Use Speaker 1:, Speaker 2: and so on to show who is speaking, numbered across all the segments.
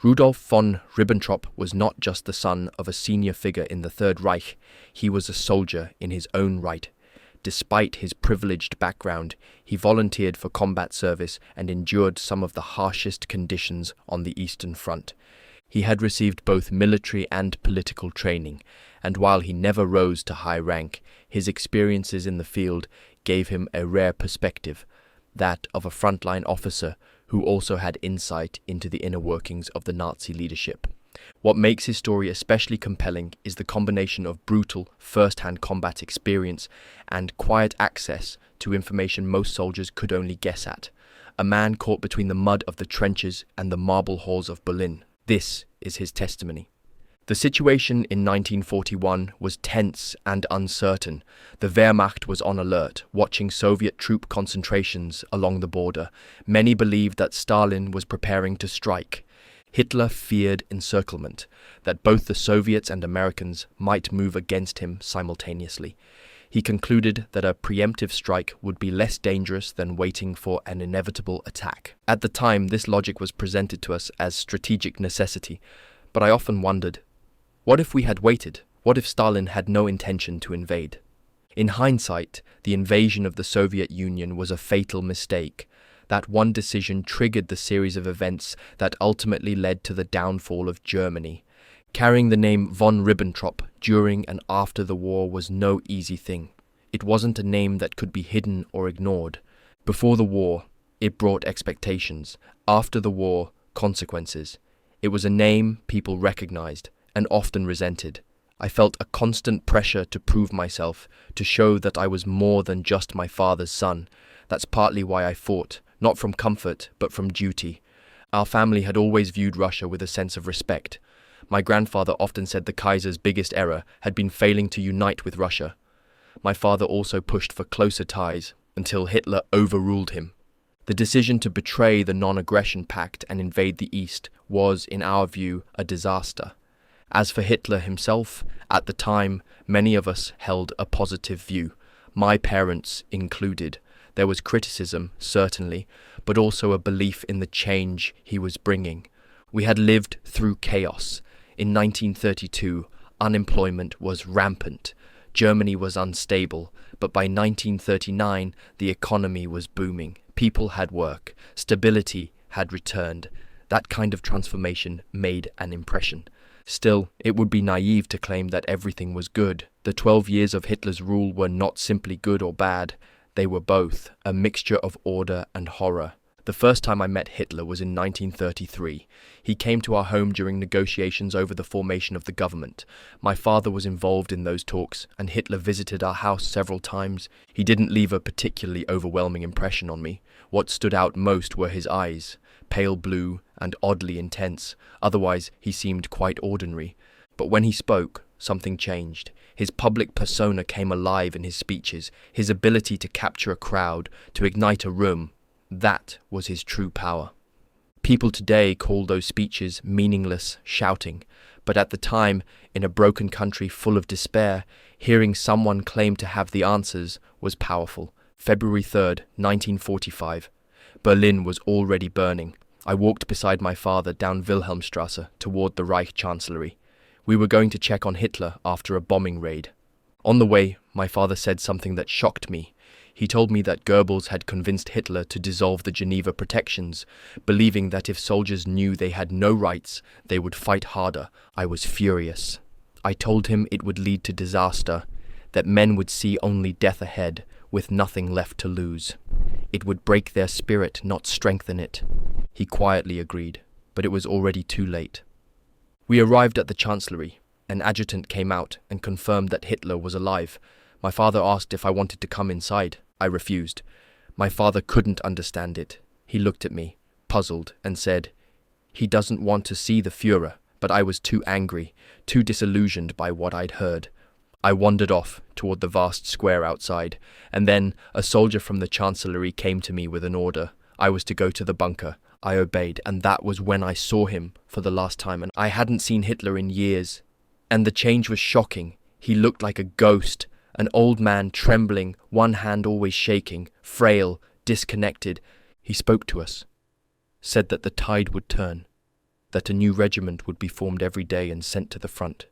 Speaker 1: Rudolf von Ribbentrop was not just the son of a senior figure in the Third Reich, he was a soldier in his own right. Despite his privileged background, he volunteered for combat service and endured some of the harshest conditions on the Eastern Front. He had received both military and political training, and while he never rose to high rank, his experiences in the field gave him a rare perspective, that of a frontline officer who also had insight into the inner workings of the Nazi leadership. What makes his story especially compelling is the combination of brutal, first-hand combat experience and quiet access to information most soldiers could only guess at. A man caught between the mud of the trenches and the marble halls of Berlin. This is his testimony. The situation in 1941 was tense and uncertain. The Wehrmacht was on alert, watching Soviet troop concentrations along the border. Many believed that Stalin was preparing to strike. Hitler feared encirclement, that both the Soviets and Americans might move against him simultaneously. He concluded that a preemptive strike would be less dangerous than waiting for an inevitable attack. At the time, this logic was presented to us as strategic necessity, but I often wondered, what if we had waited? What if Stalin had no intention to invade? In hindsight, the invasion of the Soviet Union was a fatal mistake. That one decision triggered the series of events that ultimately led to the downfall of Germany. Carrying the name von Ribbentrop during and after the war was no easy thing. It wasn't a name that could be hidden or ignored. Before the war, it brought expectations. After the war, consequences. It was a name people recognized and often resented. I felt a constant pressure to prove myself, to show that I was more than just my father's son. That's partly why I fought, not from comfort, but from duty. Our family had always viewed Russia with a sense of respect. My grandfather often said the Kaiser's biggest error had been failing to unite with Russia. My father also pushed for closer ties, until Hitler overruled him. The decision to betray the non-aggression pact and invade the East was, in our view, a disaster. As for Hitler himself, at the time, many of us held a positive view, my parents included. There was criticism, certainly, but also a belief in the change he was bringing. We had lived through chaos. In 1932, unemployment was rampant. Germany was unstable, but by 1939, the economy was booming. People had work. Stability had returned. That kind of transformation made an impression. Still, it would be naive to claim that everything was good. The 12 years of Hitler's rule were not simply good or bad. They were both, a mixture of order and horror. The first time I met Hitler was in 1933. He came to our home during negotiations over the formation of the government. My father was involved in those talks, and Hitler visited our house several times. He didn't leave a particularly overwhelming impression on me. What stood out most were his eyes, pale blue and oddly intense. Otherwise, he seemed quite ordinary. But when he spoke, something changed. His public persona came alive in his speeches, his ability to capture a crowd, to ignite a room. That was his true power. People today call those speeches meaningless shouting, but at the time, in a broken country full of despair, hearing someone claim to have the answers was powerful. February 3rd, 1945. Berlin was already burning. I walked beside my father down Wilhelmstrasse toward the Reich Chancellery. We were going to check on Hitler after a bombing raid. On the way, my father said something that shocked me. He told me that Goebbels had convinced Hitler to dissolve the Geneva Protections, believing that if soldiers knew they had no rights, they would fight harder. I was furious. I told him it would lead to disaster, that men would see only death ahead, with nothing left to lose. It would break their spirit, not strengthen it. He quietly agreed, but it was already too late. We arrived at the Chancellery. An adjutant came out and confirmed that Hitler was alive. My father asked if I wanted to come inside. I refused. My father couldn't understand it. He looked at me, puzzled, and said, "He doesn't want to see the Führer," but I was too angry, too disillusioned by what I'd heard. I wandered off toward the vast square outside, and then a soldier from the Chancellery came to me with an order. I was to go to the bunker. I obeyed, and that was when I saw him for the last time, and I hadn't seen Hitler in years. And the change was shocking. He looked like a ghost, an old man trembling, one hand always shaking, frail, disconnected. He spoke to us, said that the tide would turn. that a new regiment would be formed every day and sent to the front.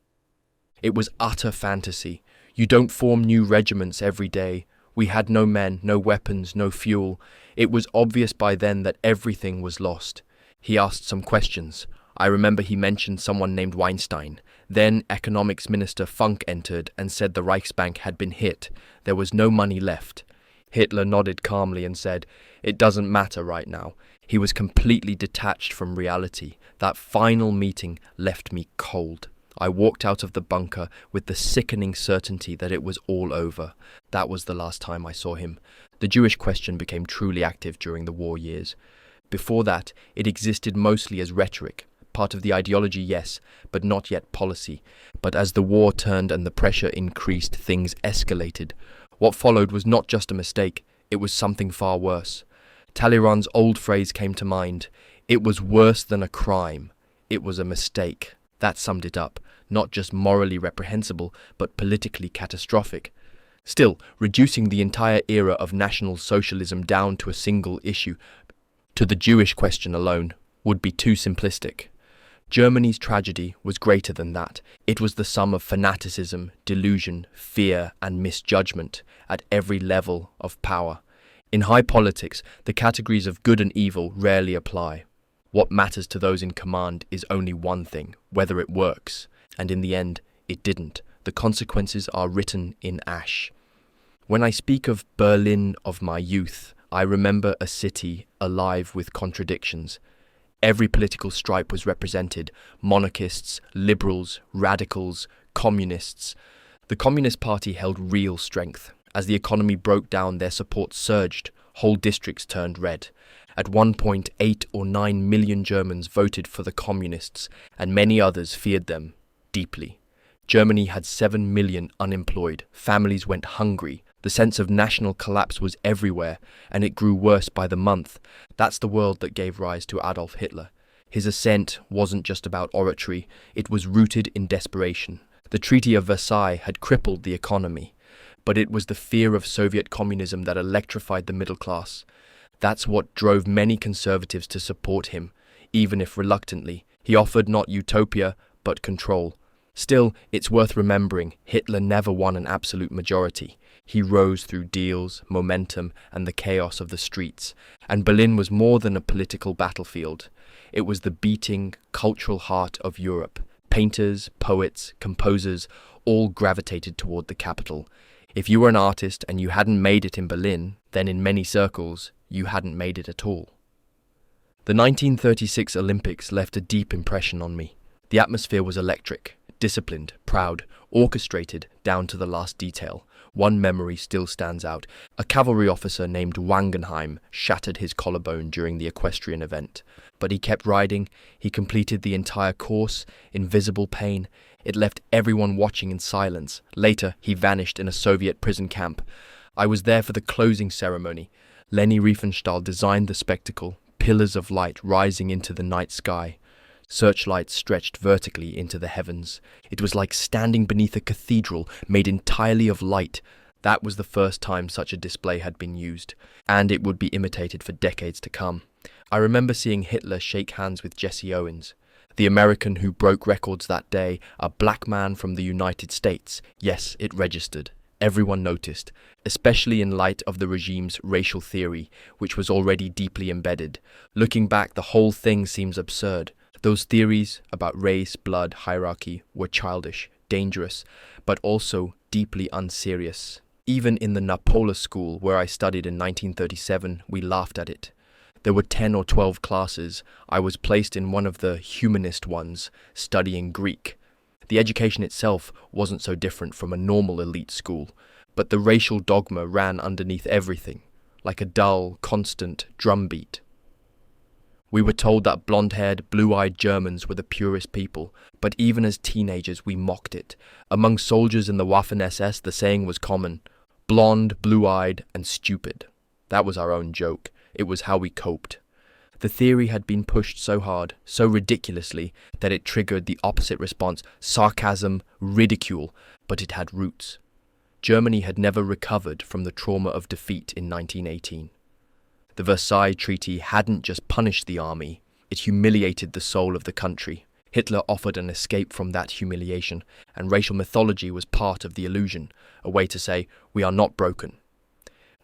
Speaker 1: It was utter fantasy. You don't form new regiments every day. We had no men, no weapons, no fuel. It was obvious by then that everything was lost. He asked some questions. I remember he mentioned someone named Weinstein. Then Economics Minister Funk entered and said the Reichsbank had been hit. There was no money left. Hitler nodded calmly and said, "It doesn't matter right now." He was completely detached from reality. That final meeting left me cold. I walked out of the bunker with the sickening certainty that it was all over. That was the last time I saw him. The Jewish question became truly active during the war years. Before that, it existed mostly as rhetoric. Part of the ideology, yes, but not yet policy. But as the war turned and the pressure increased, things escalated. What followed was not just a mistake, it was something far worse. Talleyrand's old phrase came to mind. It was worse than a crime. It was a mistake. That summed it up. Not just morally reprehensible, but politically catastrophic. Still, reducing the entire era of National Socialism down to a single issue, to the Jewish question alone, would be too simplistic. Germany's tragedy was greater than that. It was the sum of fanaticism, delusion, fear, and misjudgment at every level of power. In high politics, the categories of good and evil rarely apply. What matters to those in command is only one thing, whether it works. And in the end, it didn't. The consequences are written in ash. When I speak of Berlin of my youth, I remember a city alive with contradictions. Every political stripe was represented: monarchists, liberals, radicals, communists. The Communist Party held real strength. As the economy broke down, their support surged. Whole districts turned red. At one point, 8 or 9 million Germans voted for the communists, and many others feared them deeply. Germany had 7 million unemployed. Families went hungry. The sense of national collapse was everywhere, and it grew worse by the month. That's the world that gave rise to Adolf Hitler. His ascent wasn't just about oratory, it was rooted in desperation. The Treaty of Versailles had crippled the economy, but it was the fear of Soviet communism that electrified the middle class. That's what drove many conservatives to support him, even if reluctantly. He offered not utopia, but control. Still, it's worth remembering, Hitler never won an absolute majority. He rose through deals, momentum, and the chaos of the streets. And Berlin was more than a political battlefield. It was the beating, cultural heart of Europe. Painters, poets, composers, all gravitated toward the capital. If you were an artist and you hadn't made it in Berlin, then in many circles, you hadn't made it at all. The 1936 Olympics left a deep impression on me. The atmosphere was electric, disciplined, proud, orchestrated down to the last detail. One memory still stands out. A cavalry officer named Wangenheim shattered his collarbone during the equestrian event. But he kept riding. He completed the entire course, invisible pain. It left everyone watching in silence. Later, he vanished in a Soviet prison camp. I was there for the closing ceremony. Leni Riefenstahl designed the spectacle, pillars of light rising into the night sky. Searchlights stretched vertically into the heavens. It was like standing beneath a cathedral made entirely of light. That was the first time such a display had been used, and it would be imitated for decades to come. I remember seeing Hitler shake hands with Jesse Owens, the American who broke records that day, a black man from the United States. Yes, it registered. Everyone noticed, especially in light of the regime's racial theory, which was already deeply embedded. Looking back, the whole thing seems absurd. Those theories about race, blood, hierarchy were childish, dangerous, but also deeply unserious. Even in the Napola school where I studied in 1937, we laughed at it. There were 10 or 12 classes. I was placed in one of the humanist ones, studying Greek. The education itself wasn't so different from a normal elite school, but the racial dogma ran underneath everything, like a dull, constant drumbeat. We were told that blonde-haired, blue-eyed Germans were the purest people, but even as teenagers we mocked it. Among soldiers in the Waffen SS, the saying was common: blonde, blue-eyed, and stupid. That was our own joke. It was how we coped. The theory had been pushed so hard, so ridiculously, that it triggered the opposite response: sarcasm, ridicule, but it had roots. Germany had never recovered from the trauma of defeat in 1918. The Versailles Treaty hadn't just punished the army, It humiliated the soul of the country. Hitler offered an escape from that humiliation, and racial mythology was part of the illusion, a way to say, we are not broken.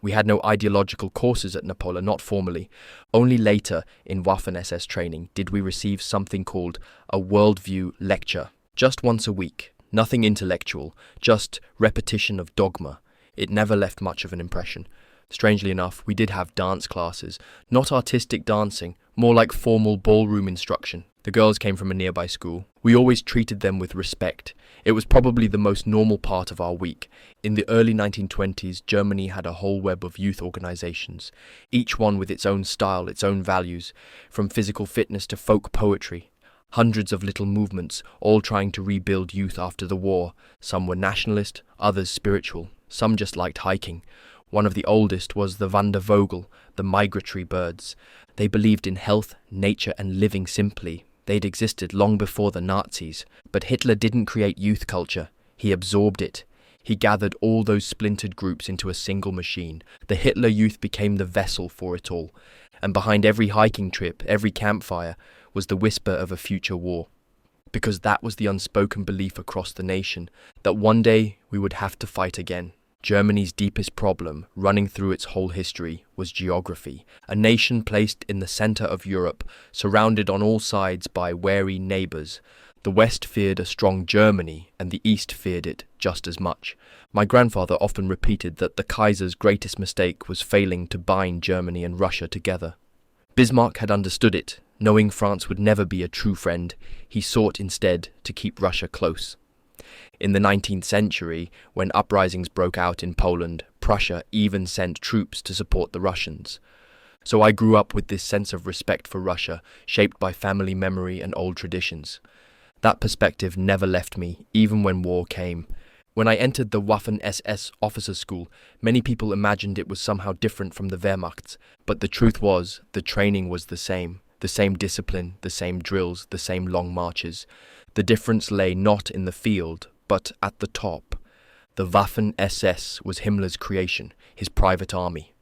Speaker 1: We had no ideological courses at Napola, not formally. Only later, in Waffen SS training, did we receive something called a worldview lecture. Just once a week. Nothing intellectual, just repetition of dogma. It never left much of an impression. Strangely enough, we did have dance classes. Not artistic dancing, more like formal ballroom instruction. The girls came from a nearby school. We always treated them with respect. It was probably the most normal part of our week. In the early 1920s, Germany had a whole web of youth organizations, each one with its own style, its own values, from physical fitness to folk poetry. Hundreds of little movements, all trying to rebuild youth after the war. Some were nationalist, others spiritual. Some just liked hiking. One of the oldest was the Wandervogel, the migratory birds. They believed in health, nature, and living simply. They'd existed long before the Nazis. But Hitler didn't create youth culture. He absorbed it. He gathered all those splintered groups into a single machine. The Hitler Youth became the vessel for it all. And behind every hiking trip, every campfire, was the whisper of a future war. Because that was the unspoken belief across the nation, that one day we would have to fight again. Germany's deepest problem, running through its whole history, was geography. A nation placed in the center of Europe, surrounded on all sides by wary neighbors. The West feared a strong Germany, and the East feared it just as much. My grandfather often repeated that the Kaiser's greatest mistake was failing to bind Germany and Russia together. Bismarck had understood it. Knowing France would never be a true friend, he sought instead to keep Russia close. In the 19th century, when uprisings broke out in Poland, Prussia even sent troops to support the Russians. So I grew up with this sense of respect for Russia, shaped by family memory and old traditions. That perspective never left me, even when war came. When I entered the Waffen SS officer school, many people imagined it was somehow different from the Wehrmacht's, but the truth was, the training was the same discipline, the same drills, the same long marches. The difference lay not in the field, but at the top. The Waffen SS was Himmler's creation, his private army.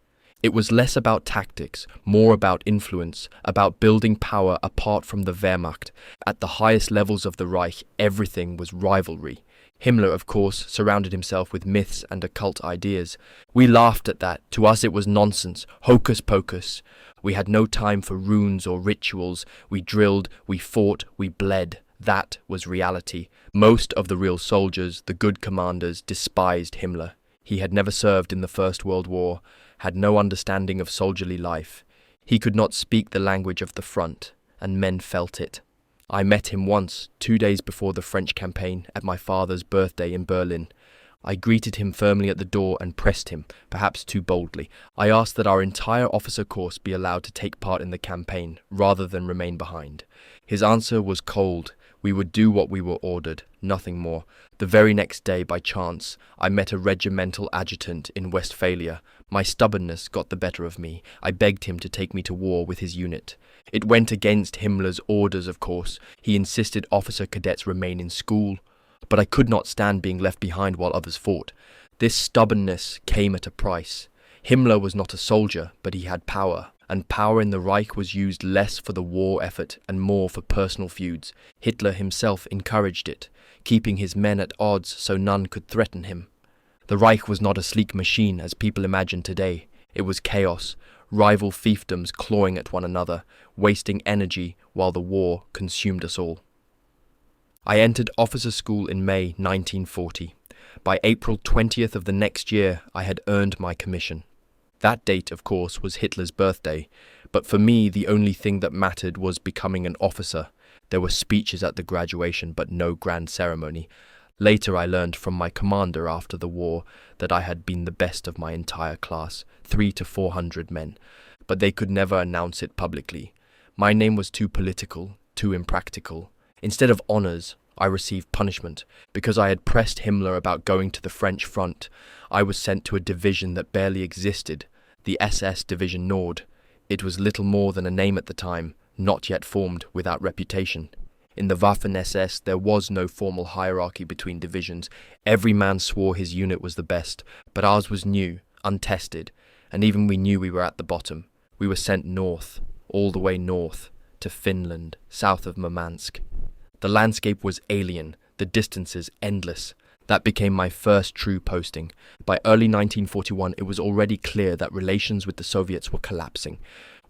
Speaker 1: It was less about tactics, more about influence, about building power apart from the Wehrmacht. At the highest levels of the Reich, everything was rivalry. Himmler, of course, surrounded himself with myths and occult ideas. We laughed at that. To us it was nonsense, hocus pocus. We had no time for runes or rituals. We drilled, we fought, we bled. That was reality. Most of the real soldiers, the good commanders, despised Himmler. He had never served in the First World War, had no understanding of soldierly life. He could not speak the language of the front, and men felt it. I met him once, 2 days before the French campaign, at my father's birthday in Berlin. I greeted him firmly at the door and pressed him, perhaps too boldly. I asked that our entire officer course be allowed to take part in the campaign, rather than remain behind. His answer was cold. We would do what we were ordered, nothing more. The very next day, by chance, I met a regimental adjutant in Westphalia. My stubbornness got the better of me. I begged him to take me to war with his unit. It went against Himmler's orders, of course. He insisted officer cadets remain in school. But I could not stand being left behind while others fought. This stubbornness came at a price. Himmler was not a soldier, but he had power. And power in the Reich was used less for the war effort and more for personal feuds. Hitler himself encouraged it, keeping his men at odds so none could threaten him. The Reich was not a sleek machine as people imagine today. It was chaos, rival fiefdoms clawing at one another, wasting energy while the war consumed us all. I entered officer school in May 1940. By April 20th of the next year, I had earned my commission. That date, of course, was Hitler's birthday, but for me the only thing that mattered was becoming an officer. There were speeches at the graduation, but no grand ceremony. Later I learned from my commander after the war that I had been the best of my entire class, 300 to 400 men, but they could never announce it publicly. My name was too political, too impractical. Instead of honors, I received punishment. Because I had pressed Himmler about going to the French front, I was sent to a division that barely existed, the SS Division Nord. It was little more than a name at the time, not yet formed, without reputation. In the Waffen SS there was no formal hierarchy between divisions. Every man swore his unit was the best, but ours was new, untested, and even we knew we were at the bottom. We were sent north, all the way north, to Finland, south of Murmansk. The landscape was alien, the distances endless. That became my first true posting. By early 1941, it was already clear that relations with the Soviets were collapsing.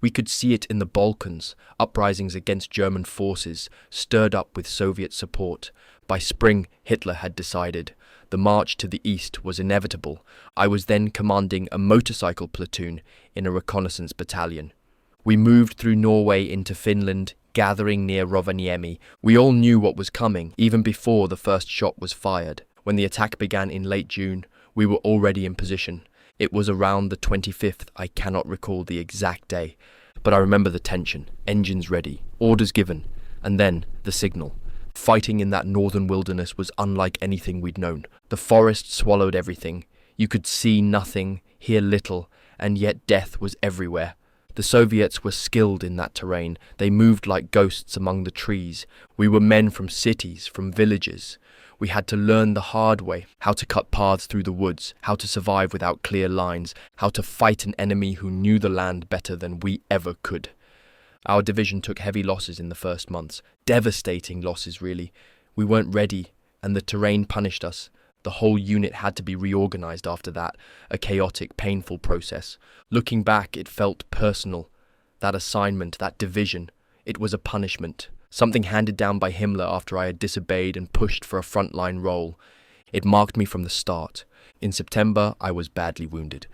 Speaker 1: We could see it in the Balkans, uprisings against German forces, stirred up with Soviet support. By spring, Hitler had decided. The march to the east was inevitable. I was then commanding a motorcycle platoon in a reconnaissance battalion. We moved through Norway into Finland, gathering near Rovaniemi. We all knew what was coming, even before the first shot was fired. When the attack began in late June, we were already in position. It was around the 25th, I cannot recall the exact day, but I remember the tension, engines ready, orders given, and then the signal. Fighting in that northern wilderness was unlike anything we'd known. The forest swallowed everything. You could see nothing, hear little, and yet death was everywhere. The Soviets were skilled in that terrain. They moved like ghosts among the trees. We were men from cities, from villages. We had to learn the hard way, how to cut paths through the woods, how to survive without clear lines, how to fight an enemy who knew the land better than we ever could. Our division took heavy losses in the first months, devastating losses really. We weren't ready, and the terrain punished us. The whole unit had to be reorganized after that, a chaotic, painful process. Looking back, it felt personal. That assignment, that division, it was a punishment. Something handed down by Himmler after I had disobeyed and pushed for a frontline role. It marked me from the start. In September, I was badly wounded.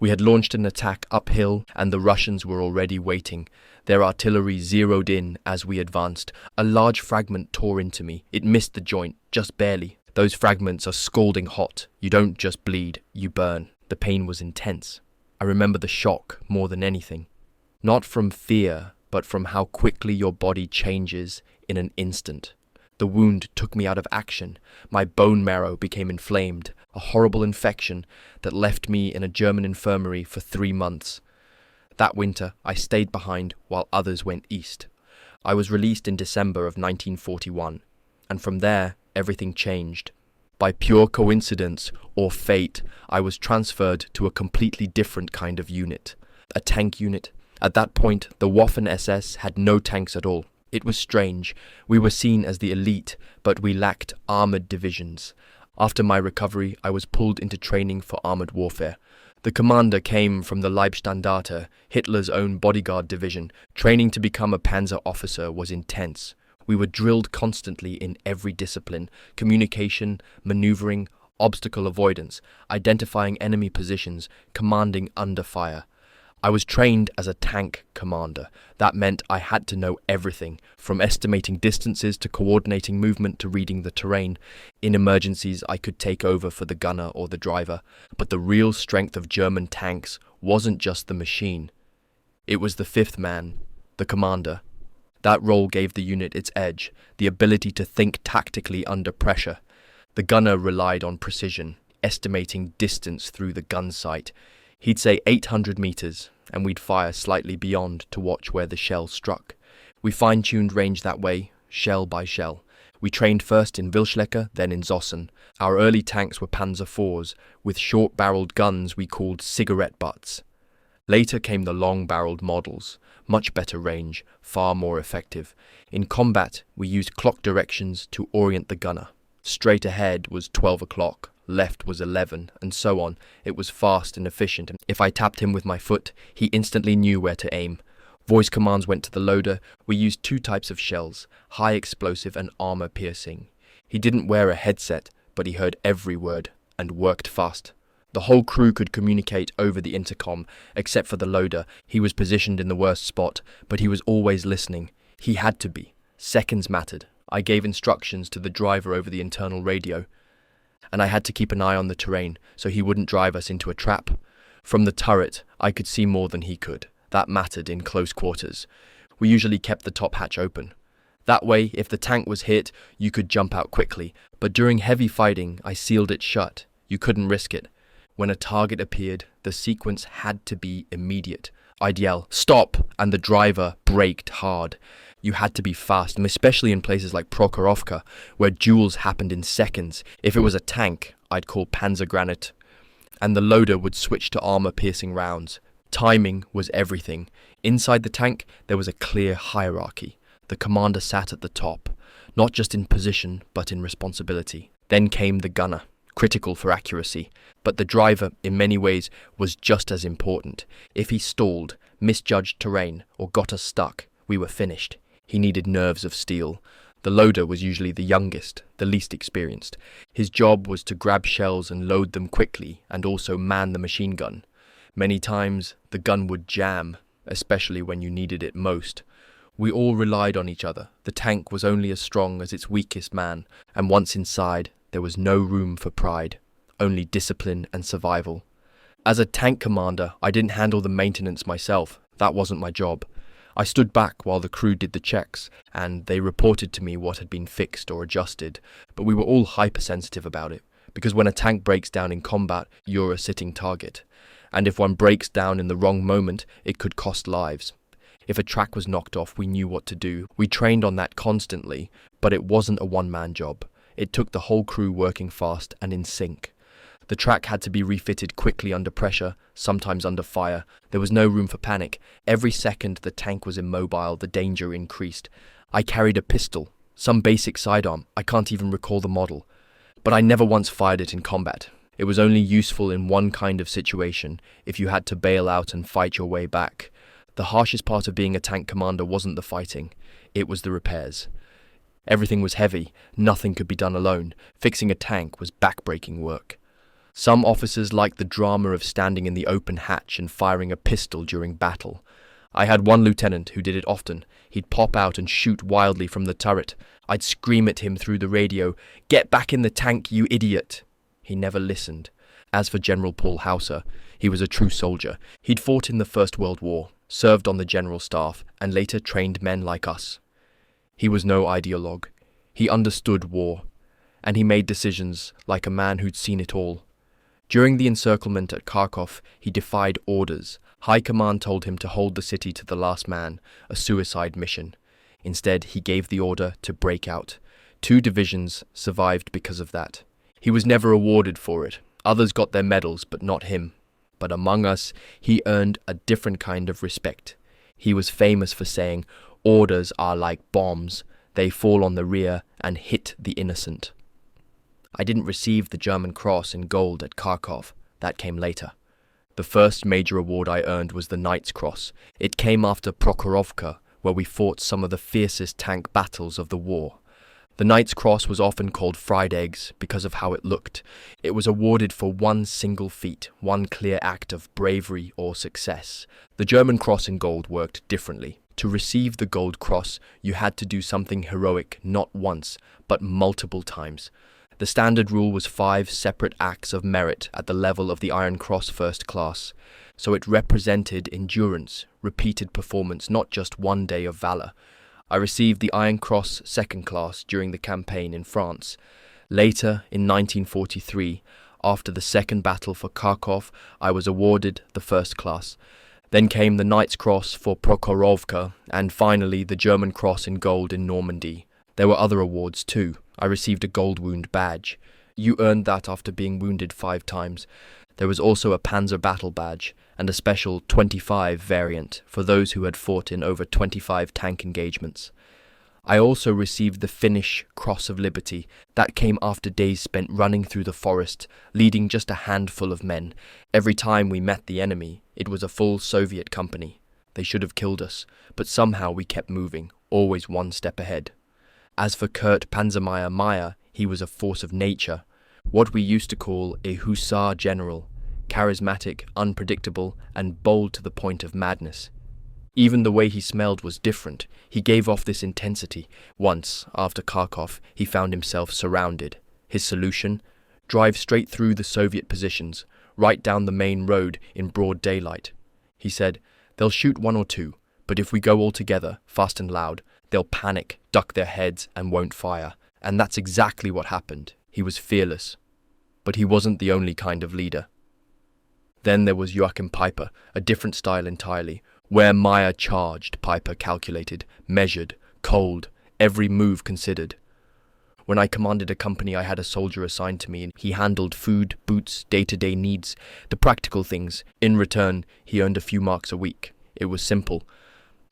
Speaker 1: We had launched an attack uphill, and the Russians were already waiting. Their artillery zeroed in as we advanced. A large fragment tore into me. It missed the joint, just barely. Those fragments are scalding hot. You don't just bleed, you burn. The pain was intense. I remember the shock more than anything. Not from fear, but from how quickly your body changes in an instant. The wound took me out of action. My bone marrow became inflamed, a horrible infection that left me in a German infirmary for 3 months. That winter, I stayed behind while others went east. I was released in December of 1941, and from there, everything changed. By pure coincidence or fate, I was transferred to a completely different kind of unit, a tank unit. At that point, the Waffen SS had no tanks at all. It was strange. We were seen as the elite, but we lacked armoured divisions. After my recovery, I was pulled into training for armoured warfare. The commander came from the Leibstandarte, Hitler's own bodyguard division. Training to become a Panzer officer was intense. We were drilled constantly in every discipline: communication, maneuvering, obstacle avoidance, identifying enemy positions, commanding under fire. I was trained as a tank commander. That meant I had to know everything, from estimating distances to coordinating movement to reading the terrain. In emergencies, I could take over for the gunner or the driver. But the real strength of German tanks wasn't just the machine. It was the fifth man, the commander. That role gave the unit its edge, the ability to think tactically under pressure. The gunner relied on precision, estimating distance through the gun sight. He'd say 800 meters, and we'd fire slightly beyond to watch where the shell struck. We fine-tuned range that way, shell by shell. We trained first in Wilschlecker, then in Zossen. Our early tanks were Panzer IVs, with short-barreled guns we called cigarette butts. Later came the long-barreled models, much better range, far more effective. In combat, we used clock directions to orient the gunner. Straight ahead was 12 o'clock. Left was 11, and so on. It was fast and efficient. If I tapped him with my foot, he instantly knew where to aim. Voice commands went to the loader. We used 2 types of shells, high explosive and armor piercing. He didn't wear a headset, but he heard every word, and worked fast. The whole crew could communicate over the intercom, except for the loader. He was positioned in the worst spot, but he was always listening. He had to be. Seconds mattered. I gave instructions to the driver over the internal radio, and I had to keep an eye on the terrain so he wouldn't drive us into a trap. From the turret, I could see more than he could. That mattered in close quarters. We usually kept the top hatch open. That way, if the tank was hit, you could jump out quickly. But during heavy fighting, I sealed it shut. You couldn't risk it. When a target appeared, the sequence had to be immediate. I'd yell, "Stop!" and the driver braked hard. You had to be fast, and especially in places like Prokhorovka, where duels happened in seconds. If it was a tank, I'd call Panzer granite, and the loader would switch to armor-piercing rounds. Timing was everything. Inside the tank, there was a clear hierarchy. The commander sat at the top, not just in position, but in responsibility. Then came the gunner, critical for accuracy. But the driver, in many ways, was just as important. If he stalled, misjudged terrain, or got us stuck, we were finished. He needed nerves of steel. The loader was usually the youngest, the least experienced. His job was to grab shells and load them quickly, and also man the machine gun. Many times, the gun would jam, especially when you needed it most. We all relied on each other. The tank was only as strong as its weakest man, and once inside, there was no room for pride, only discipline and survival. As a tank commander, I didn't handle the maintenance myself. That wasn't my job. I stood back while the crew did the checks, and they reported to me what had been fixed or adjusted, but we were all hypersensitive about it, because when a tank breaks down in combat, you're a sitting target. And if one breaks down in the wrong moment, it could cost lives. If a track was knocked off, we knew what to do. We trained on that constantly, but it wasn't a one-man job. It took the whole crew working fast and in sync. The track had to be refitted quickly under pressure, sometimes under fire. There was no room for panic. Every second the tank was immobile, the danger increased. I carried a pistol, some basic sidearm, I can't even recall the model. But I never once fired it in combat. It was only useful in one kind of situation, if you had to bail out and fight your way back. The harshest part of being a tank commander wasn't the fighting, it was the repairs. Everything was heavy, nothing could be done alone. Fixing a tank was back-breaking work. Some officers liked the drama of standing in the open hatch and firing a pistol during battle. I had one lieutenant who did it often. He'd pop out and shoot wildly from the turret. I'd scream at him through the radio, "Get back in the tank, you idiot!" He never listened. As for General Paul Hauser, he was a true soldier. He'd fought in the First World War, served on the general staff, and later trained men like us. He was no ideologue. He understood war, and he made decisions like a man who'd seen it all. During the encirclement at Kharkov, he defied orders. High Command told him to hold the city to the last man, a suicide mission. Instead, he gave the order to break out. 2 divisions survived because of that. He was never awarded for it. Others got their medals, but not him. But among us, he earned a different kind of respect. He was famous for saying, "Orders are like bombs. They fall on the rear and hit the innocent." I didn't receive the German Cross in gold at Kharkov. That came later. The first major award I earned was the Knight's Cross. It came after Prokhorovka, where we fought some of the fiercest tank battles of the war. The Knight's Cross was often called fried eggs because of how it looked. It was awarded for one single feat, one clear act of bravery or success. The German Cross in gold worked differently. To receive the Gold Cross, you had to do something heroic not once, but multiple times. The standard rule was 5 separate acts of merit at the level of the Iron Cross First Class, so it represented endurance, repeated performance, not just one day of valor. I received the Iron Cross Second Class during the campaign in France. Later, in 1943, after the second battle for Kharkov, I was awarded the First Class. Then came the Knight's Cross for Prokhorovka, and finally the German Cross in gold in Normandy. There were other awards too. I received a gold wound badge. You earned that after being wounded 5 times. There was also a Panzer battle badge, and a special 25 variant for those who had fought in over 25 tank engagements. I also received the Finnish Cross of Liberty. That came after days spent running through the forest, leading just a handful of men. Every time we met the enemy, it was a full Soviet company. They should have killed us, but somehow we kept moving, always one step ahead. As for Kurt Panzermeier, he was a force of nature, what we used to call a hussar general, charismatic, unpredictable, and bold to the point of madness. Even the way he smelled was different. He gave off this intensity. Once, after Kharkov, he found himself surrounded. His solution? Drive straight through the Soviet positions, right down the main road in broad daylight. He said, "They'll shoot 1 or 2, but if we go all together, fast and loud, they'll panic, duck their heads, and won't fire." And that's exactly what happened. He was fearless. But he wasn't the only kind of leader. Then there was Joachim Peiper, a different style entirely. Where Meyer charged, Peiper calculated, measured, cold, every move considered. When I commanded a company, I had a soldier assigned to me, and he handled food, boots, day-to-day needs, the practical things. In return, he earned a few marks a week. It was simple.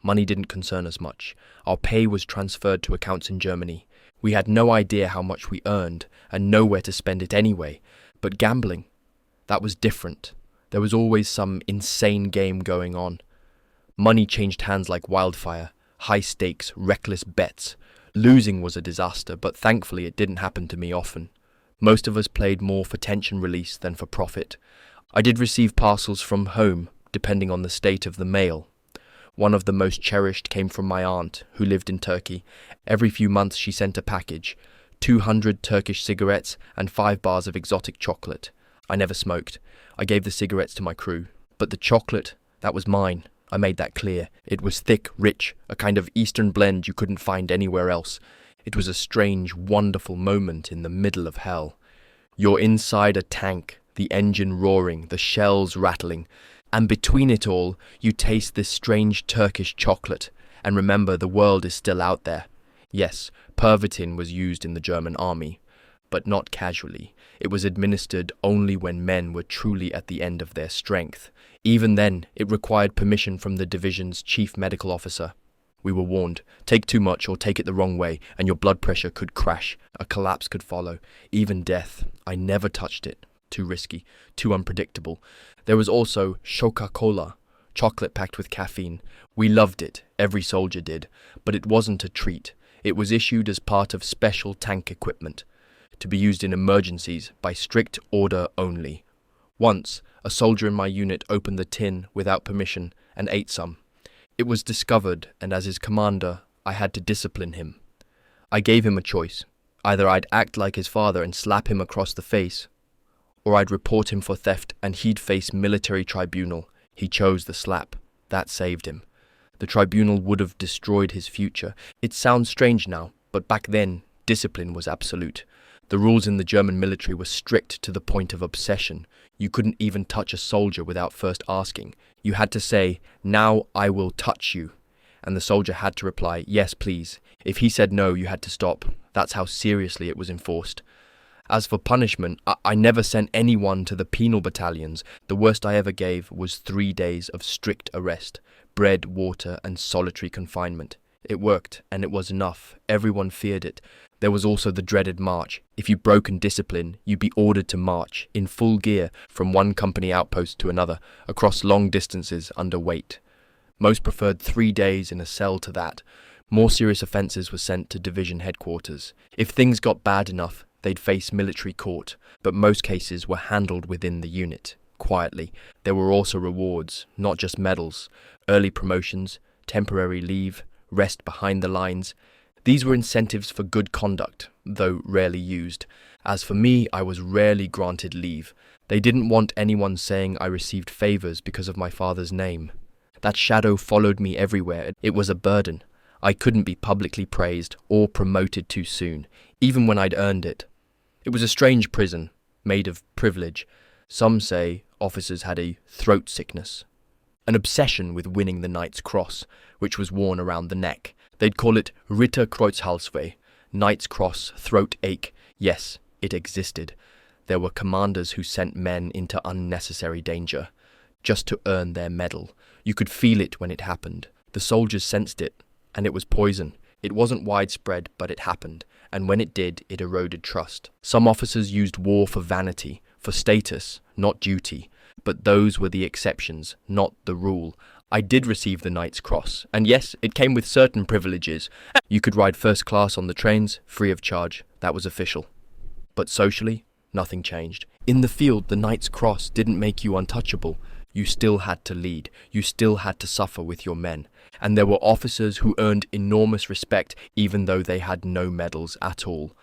Speaker 1: Money didn't concern us much. Our pay was transferred to accounts in Germany. We had no idea how much we earned, and nowhere to spend it anyway. But gambling, that was different. There was always some insane game going on. Money changed hands like wildfire. High stakes, reckless bets. Losing was a disaster, but thankfully it didn't happen to me often. Most of us played more for tension release than for profit. I did receive parcels from home, depending on the state of the mail. One of the most cherished came from my aunt, who lived in Turkey. Every few months she sent a package, 200 Turkish cigarettes and 5 bars of exotic chocolate. I never smoked. I gave the cigarettes to my crew. But the chocolate, that was mine. I made that clear. It was thick, rich, a kind of Eastern blend you couldn't find anywhere else. It was a strange, wonderful moment in the middle of hell. You're inside a tank, the engine roaring, the shells rattling, and between it all, you taste this strange Turkish chocolate, and remember the world is still out there. Yes, pervitin was used in the German army, but not casually. It was administered only when men were truly at the end of their strength. Even then, it required permission from the division's chief medical officer. We were warned, take too much or take it the wrong way, and your blood pressure could crash. A collapse could follow, even death. I never touched it. Too risky, too unpredictable. There was also Coca-Cola, chocolate packed with caffeine. We loved it, every soldier did, but it wasn't a treat. It was issued as part of special tank equipment, to be used in emergencies by strict order only. Once, a soldier in my unit opened the tin without permission and ate some. It was discovered, and as his commander, I had to discipline him. I gave him a choice. Either I'd act like his father and slap him across the face, or I'd report him for theft and he'd face military tribunal. He chose the slap. That saved him. The tribunal would have destroyed his future. It sounds strange now, but back then, discipline was absolute. The rules in the German military were strict to the point of obsession. You couldn't even touch a soldier without first asking. You had to say, "Now I will touch you." And the soldier had to reply, "Yes, please." If he said no, you had to stop. That's how seriously it was enforced. As for punishment, I never sent anyone to the penal battalions. The worst I ever gave was 3 days of strict arrest, bread, water, and solitary confinement. It worked, and it was enough. Everyone feared it. There was also the dreaded march. If you broke discipline, you'd be ordered to march, in full gear, from one company outpost to another, across long distances under weight. Most preferred 3 days in a cell to that. More serious offences were sent to division headquarters. If things got bad enough, they'd face military court, but most cases were handled within the unit, quietly. There were also rewards, not just medals, early promotions, temporary leave, rest behind the lines. These were incentives for good conduct, though rarely used. As for me, I was rarely granted leave. They didn't want anyone saying I received favours because of my father's name. That shadow followed me everywhere. It was a burden. I couldn't be publicly praised or promoted too soon, even when I'd earned it. It was a strange prison, made of privilege. Some say officers had a throat sickness, an obsession with winning the Knight's Cross, which was worn around the neck. They'd call it Ritter Kreuzhalsweh, Knight's Cross, throat ache. Yes, it existed. There were commanders who sent men into unnecessary danger, just to earn their medal. You could feel it when it happened. The soldiers sensed it, and it was poison. It wasn't widespread, but it happened, and when it did, it eroded trust. Some officers used war for vanity, for status, not duty, but those were the exceptions, not the rule. I did receive the Knight's Cross, and yes, it came with certain privileges. You could ride first class on the trains, free of charge. That was official. But socially, nothing changed. In the field, the Knight's Cross didn't make you untouchable. You still had to lead. You still had to suffer with your men. And there were officers who earned enormous respect even though they had no medals at all.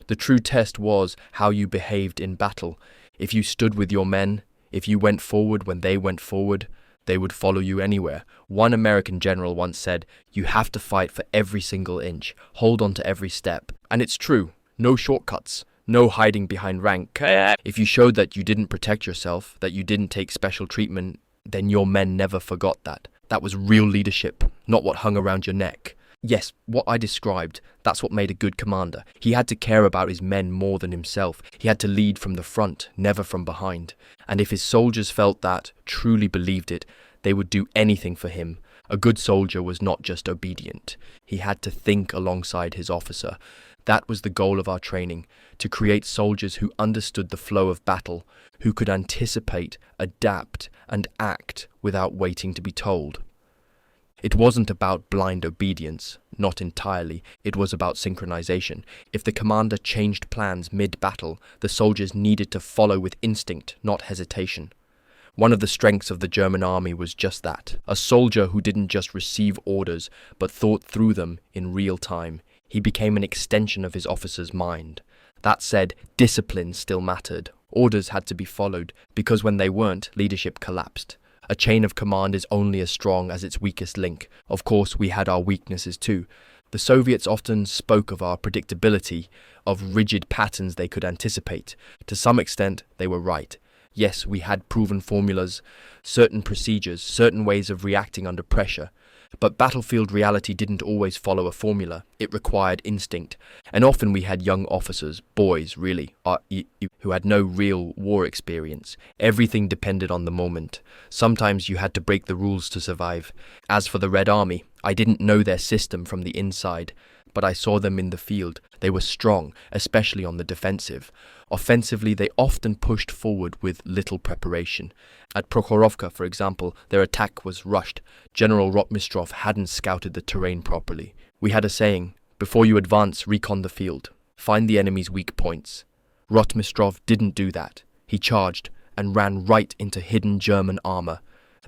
Speaker 1: The true test was how you behaved in battle. If you stood with your men, if you went forward when they went forward, they would follow you anywhere. One American general once said, "You have to fight for every single inch, hold on to every step." And it's true, no shortcuts, no hiding behind rank. If you showed that you didn't protect yourself, that you didn't take special treatment, then your men never forgot that. That was real leadership, not what hung around your neck. Yes, what I described, that's what made a good commander. He had to care about his men more than himself. He had to lead from the front, never from behind. And if his soldiers felt that, truly believed it, they would do anything for him. A good soldier was not just obedient. He had to think alongside his officer. That was the goal of our training, to create soldiers who understood the flow of battle, who could anticipate, adapt, and act without waiting to be told. It wasn't about blind obedience, not entirely. It was about synchronization. If the commander changed plans mid-battle, the soldiers needed to follow with instinct, not hesitation. One of the strengths of the German army was just that, a soldier who didn't just receive orders, but thought through them in real time. He became an extension of his officer's mind. That said, discipline still mattered. Orders had to be followed, because when they weren't, leadership collapsed. A chain of command is only as strong as its weakest link. Of course, we had our weaknesses too. The Soviets often spoke of our predictability, of rigid patterns they could anticipate. To some extent, they were right. Yes, we had proven formulas, certain procedures, certain ways of reacting under pressure. But battlefield reality didn't always follow a formula. It required instinct. And often we had young officers, boys really, who had no real war experience. Everything depended on the moment. Sometimes you had to break the rules to survive. As for the Red Army, I didn't know their system from the inside, but I saw them in the field. They were strong, especially on the defensive. Offensively, they often pushed forward with little preparation. At Prokhorovka, for example, their attack was rushed. General Rotmistrov hadn't scouted the terrain properly. We had a saying, before you advance, recon the field. Find the enemy's weak points. Rotmistrov didn't do that. He charged and ran right into hidden German armor.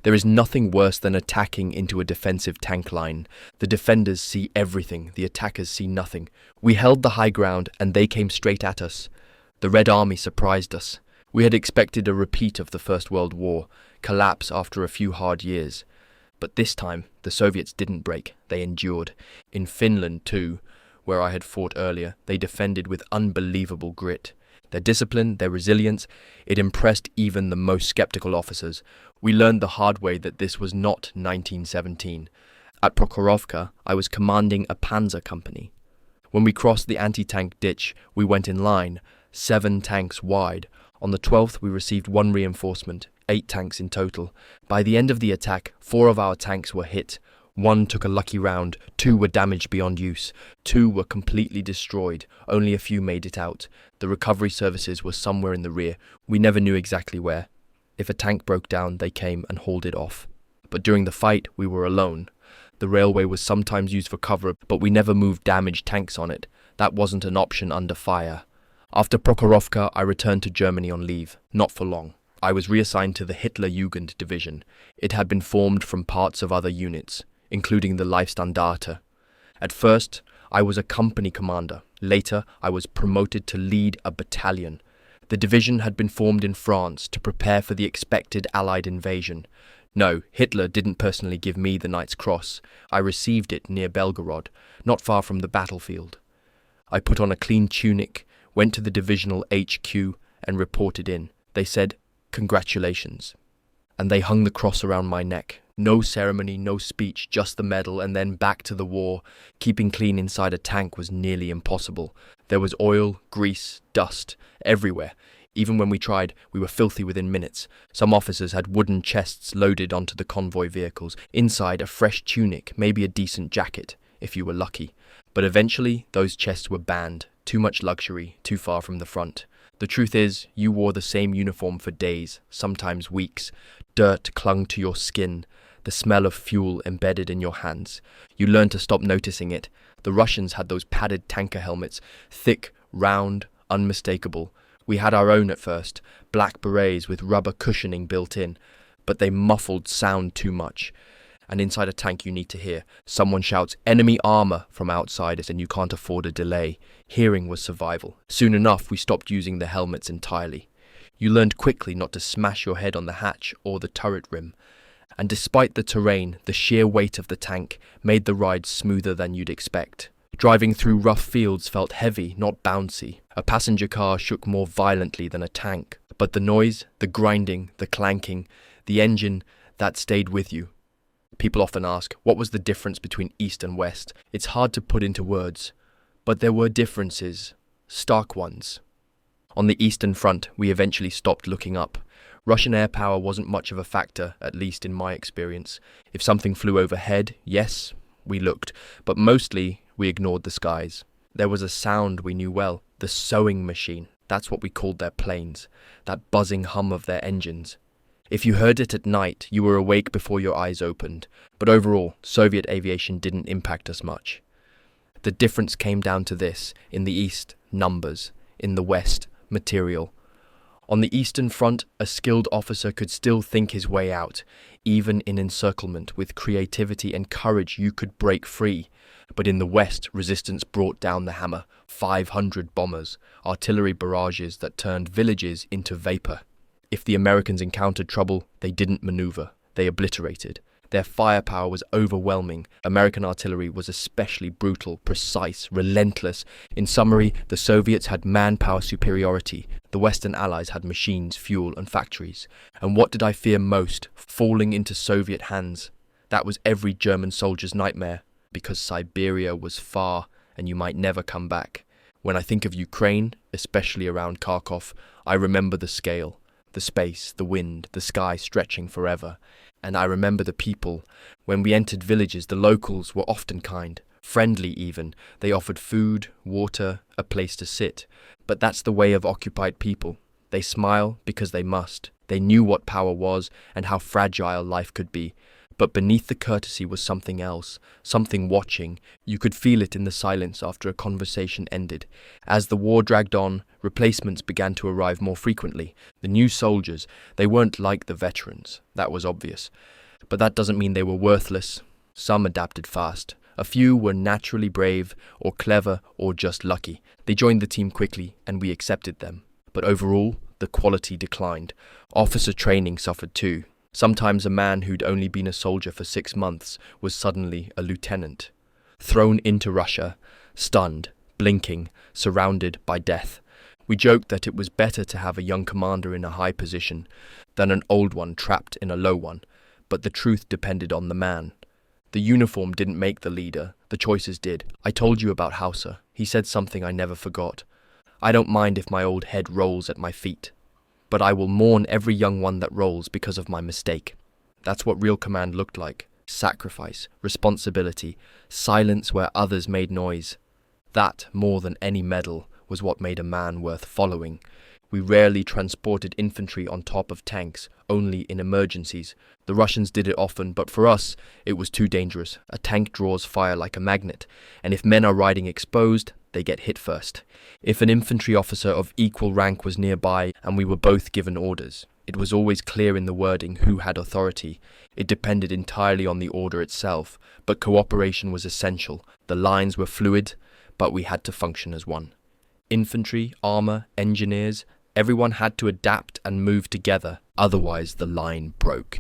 Speaker 1: There is nothing worse than attacking into a defensive tank line. The defenders see everything, the attackers see nothing. We held the high ground and they came straight at us. The Red Army surprised us. We had expected a repeat of the First World War, collapse after a few hard years. But this time, the Soviets didn't break, they endured. In Finland, too, where I had fought earlier, they defended with unbelievable grit. Their discipline, their resilience, it impressed even the most skeptical officers. We learned the hard way that this was not 1917. At Prokhorovka, I was commanding a Panzer company. When we crossed the anti-tank ditch, we went in line, 7 tanks wide. On the 12th, we received 1 reinforcement, 8 tanks in total. By the end of the attack, 4 of our tanks were hit. 1 took a lucky round, 2 were damaged beyond use, 2 were completely destroyed, only a few made it out. The recovery services were somewhere in the rear. We never knew exactly where. If a tank broke down, they came and hauled it off. But during the fight, we were alone. The railway was sometimes used for cover, but we never moved damaged tanks on it. That wasn't an option under fire. After Prokhorovka, I returned to Germany on leave, not for long. I was reassigned to the Hitler Jugend division. It had been formed from parts of other units, including the Leibstandarte. At first, I was a company commander. Later, I was promoted to lead a battalion. The division had been formed in France to prepare for the expected Allied invasion. No, Hitler didn't personally give me the Knight's Cross. I received it near Belgorod, not far from the battlefield. I put on a clean tunic, went to the divisional HQ, and reported in. They said, "Congratulations." And they hung the cross around my neck. No ceremony, no speech, just the medal, and then back to the war. Keeping clean inside a tank was nearly impossible. There was oil, grease, dust, everywhere. Even when we tried, we were filthy within minutes. Some officers had wooden chests loaded onto the convoy vehicles. Inside, a fresh tunic, maybe a decent jacket, if you were lucky. But eventually, those chests were banned. Too much luxury, too far from the front. The truth is, you wore the same uniform for days, sometimes weeks. Dirt clung to your skin, the smell of fuel embedded in your hands. You learned to stop noticing it. The Russians had those padded tanker helmets, thick, round, unmistakable. We had our own at first, black berets with rubber cushioning built in, but they muffled sound too much. And inside a tank you need to hear. Someone shouts, "Enemy armor," from outside it, and you can't afford a delay. Hearing was survival. Soon enough, we stopped using the helmets entirely. You learned quickly not to smash your head on the hatch or the turret rim. And despite the terrain, the sheer weight of the tank made the ride smoother than you'd expect. Driving through rough fields felt heavy, not bouncy. A passenger car shook more violently than a tank. But the noise, the grinding, the clanking, the engine, that stayed with you. People often ask, what was the difference between East and West? It's hard to put into words, but there were differences, stark ones. On the Eastern Front, we eventually stopped looking up. Russian air power wasn't much of a factor, at least in my experience. If something flew overhead, yes, we looked, but mostly we ignored the skies. There was a sound we knew well, the sewing machine. That's what we called their planes, that buzzing hum of their engines. If you heard it at night, you were awake before your eyes opened, but overall, Soviet aviation didn't impact us much. The difference came down to this: in the East, numbers; in the West, material. On the Eastern Front, a skilled officer could still think his way out. Even in encirclement, with creativity and courage you could break free. But in the West, resistance brought down the hammer. 500 bombers, artillery barrages that turned villages into vapor. If the Americans encountered trouble, they didn't maneuver, they obliterated. Their firepower was overwhelming. American artillery was especially brutal, precise, relentless. In summary, the Soviets had manpower superiority. The Western Allies had machines, fuel, and factories. And what did I fear most? Falling into Soviet hands. That was every German soldier's nightmare, because Siberia was far and you might never come back. When I think of Ukraine, especially around Kharkov, I remember the scale. The space, the wind, the sky stretching forever. And I remember the people. When we entered villages, the locals were often kind, friendly even. They offered food, water, a place to sit. But that's the way of occupied people. They smile because they must. They knew what power was and how fragile life could be. But beneath the courtesy was something else, something watching. You could feel it in the silence after a conversation ended. As the war dragged on, replacements began to arrive more frequently. The new soldiers, they weren't like the veterans, that was obvious. But that doesn't mean they were worthless. Some adapted fast. A few were naturally brave, or clever, or just lucky. They joined the team quickly, and we accepted them. But overall, the quality declined. Officer training suffered too. Sometimes a man who'd only been a soldier for 6 months was suddenly a lieutenant. Thrown into Russia, stunned, blinking, surrounded by death. We joked that it was better to have a young commander in a high position than an old one trapped in a low one, but the truth depended on the man. The uniform didn't make the leader, the choices did. I told you about Hauser. He said something I never forgot. I don't mind if my old head rolls at my feet, but I will mourn every young one that rolls because of my mistake. That's what real command looked like. Sacrifice, responsibility, silence where others made noise. That, more than any medal, was what made a man worth following. We rarely transported infantry on top of tanks, only in emergencies. The Russians did it often, but for us, it was too dangerous. A tank draws fire like a magnet, and if men are riding exposed, they get hit first. If an infantry officer of equal rank was nearby and we were both given orders, it was always clear in the wording who had authority. It depended entirely on the order itself, but cooperation was essential. The lines were fluid, but we had to function as one. Infantry, armor, engineers, everyone had to adapt and move together, otherwise the line broke.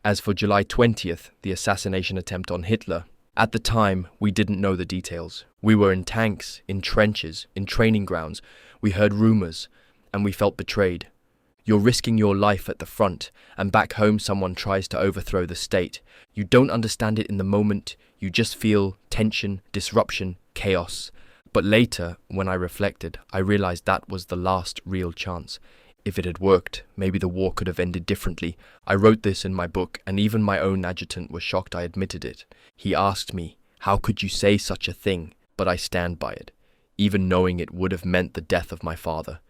Speaker 1: As for July 20th, the assassination attempt on Hitler, at the time, we didn't know the details. We were in tanks, in trenches, in training grounds. We heard rumors, and we felt betrayed. You're risking your life at the front, and back home someone tries to overthrow the state. You don't understand it in the moment. You just feel tension, disruption, chaos. But later, when I reflected, I realized that was the last real chance. If it had worked, maybe the war could have ended differently. I wrote this in my book, and even my own adjutant was shocked I admitted it. He asked me, "How could you say such a thing?" But I stand by it, even knowing it would have meant the death of my father.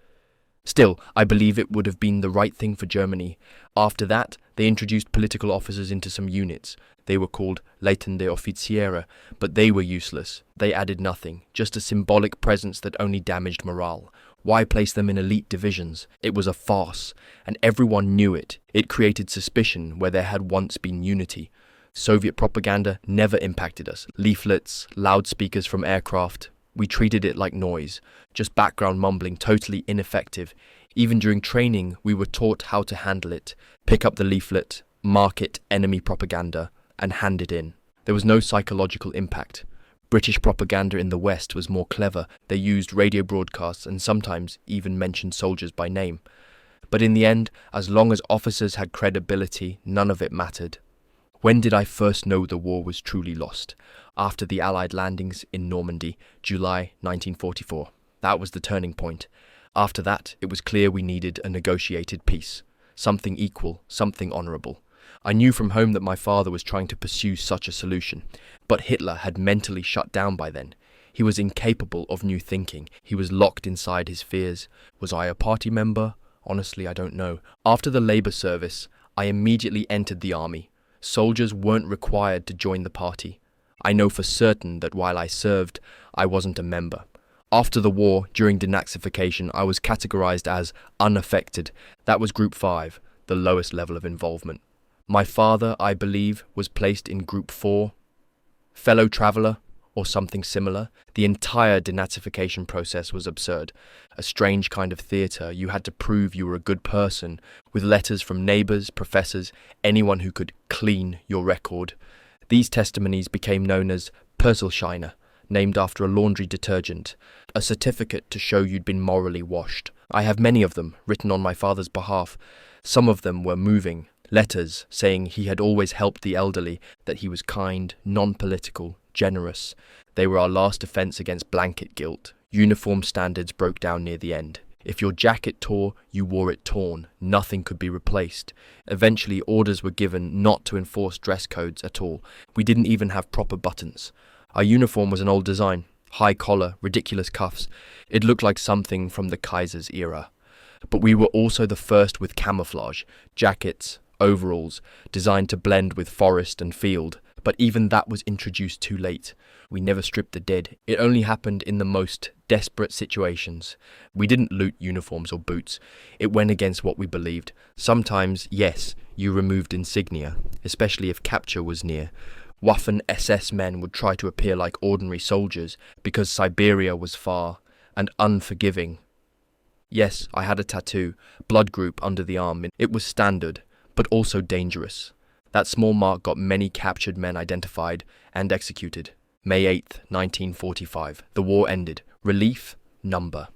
Speaker 1: Still, I believe it would have been the right thing for Germany. After that, they introduced political officers into some units. They were called Leitende Offiziere, but they were useless. They added nothing, just a symbolic presence that only damaged morale. Why place them in elite divisions? It was a farce, and everyone knew it. It created suspicion where there had once been unity. Soviet propaganda never impacted us. Leaflets, loudspeakers from aircraft. We treated it like noise, just background mumbling, totally ineffective. Even during training, we were taught how to handle it. Pick up the leaflet, mark it enemy propaganda, and hand it in. There was no psychological impact. British propaganda in the West was more clever. They used radio broadcasts and sometimes even mentioned soldiers by name. But in the end, as long as officers had credibility, none of it mattered. When did I first know the war was truly lost? After the Allied landings in Normandy, July 1944. That was the turning point. After that, it was clear we needed a negotiated peace. Something equal, something honourable. I knew from home that my father was trying to pursue such a solution, but Hitler had mentally shut down by then. He was incapable of new thinking. He was locked inside his fears. Was I a party member? Honestly, I don't know. After the Labour service, I immediately entered the army. Soldiers weren't required to join the party. I know for certain that while I served, I wasn't a member. After the war, during denazification, I was categorized as unaffected. That was Group 5, the lowest level of involvement. My father, I believe, was placed in Group 4, fellow traveller, or something similar. The entire denazification process was absurd. A strange kind of theatre. You had to prove you were a good person, with letters from neighbours, professors, anyone who could clean your record. These testimonies became known as Persilscheine, named after a laundry detergent, a certificate to show you'd been morally washed. I have many of them, written on my father's behalf. Some of them were moving. Letters saying he had always helped the elderly, that he was kind, non-political, generous. They were our last defence against blanket guilt. Uniform standards broke down near the end. If your jacket tore, you wore it torn. Nothing could be replaced. Eventually, orders were given not to enforce dress codes at all. We didn't even have proper buttons. Our uniform was an old design. High collar, ridiculous cuffs. It looked like something from the Kaiser's era. But we were also the first with camouflage, jackets, overalls, designed to blend with forest and field. But even that was introduced too late. We never stripped the dead. It only happened in the most desperate situations. We didn't loot uniforms or boots. It went against what we believed. Sometimes, yes, you removed insignia, especially if capture was near. Waffen SS men would try to appear like ordinary soldiers because Siberia was far and unforgiving. Yes, I had a tattoo, blood group under the arm. It was standard, but also dangerous. That small mark got many captured men identified and executed. May 8th, 1945. The war ended. Relief? Number.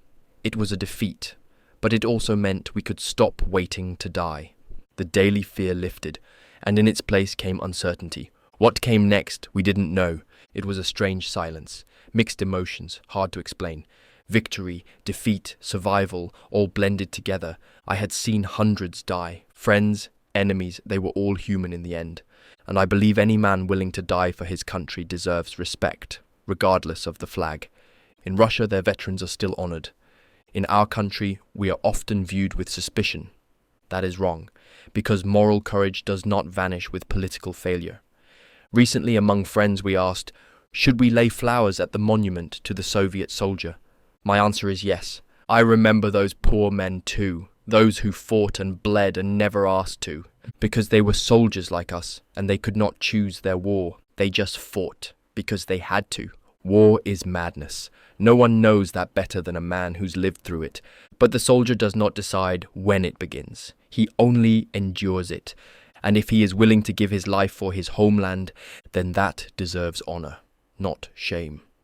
Speaker 1: It was a defeat, but it also meant we could stop waiting to die. The daily fear lifted, and in its place came uncertainty. What came next, we didn't know. It was a strange silence. Mixed emotions, hard to explain. Victory, defeat, survival, all blended together. I had seen hundreds die. Friends, enemies, they were all human in the end. And I believe any man willing to die for his country deserves respect, regardless of the flag. In Russia, their veterans are still honoured. In our country, we are often viewed with suspicion. That is wrong, because moral courage does not vanish with political failure. Recently, among friends, we asked, should we lay flowers at the monument to the Soviet soldier? My answer is yes. I remember those poor men too, those who fought and bled and never asked to, because they were soldiers like us, and they could not choose their war. They just fought, because they had to. War is madness. No one knows that better than a man who's lived through it. But the soldier does not decide when it begins. He only endures it. And if he is willing to give his life for his homeland, then that deserves honor, not shame.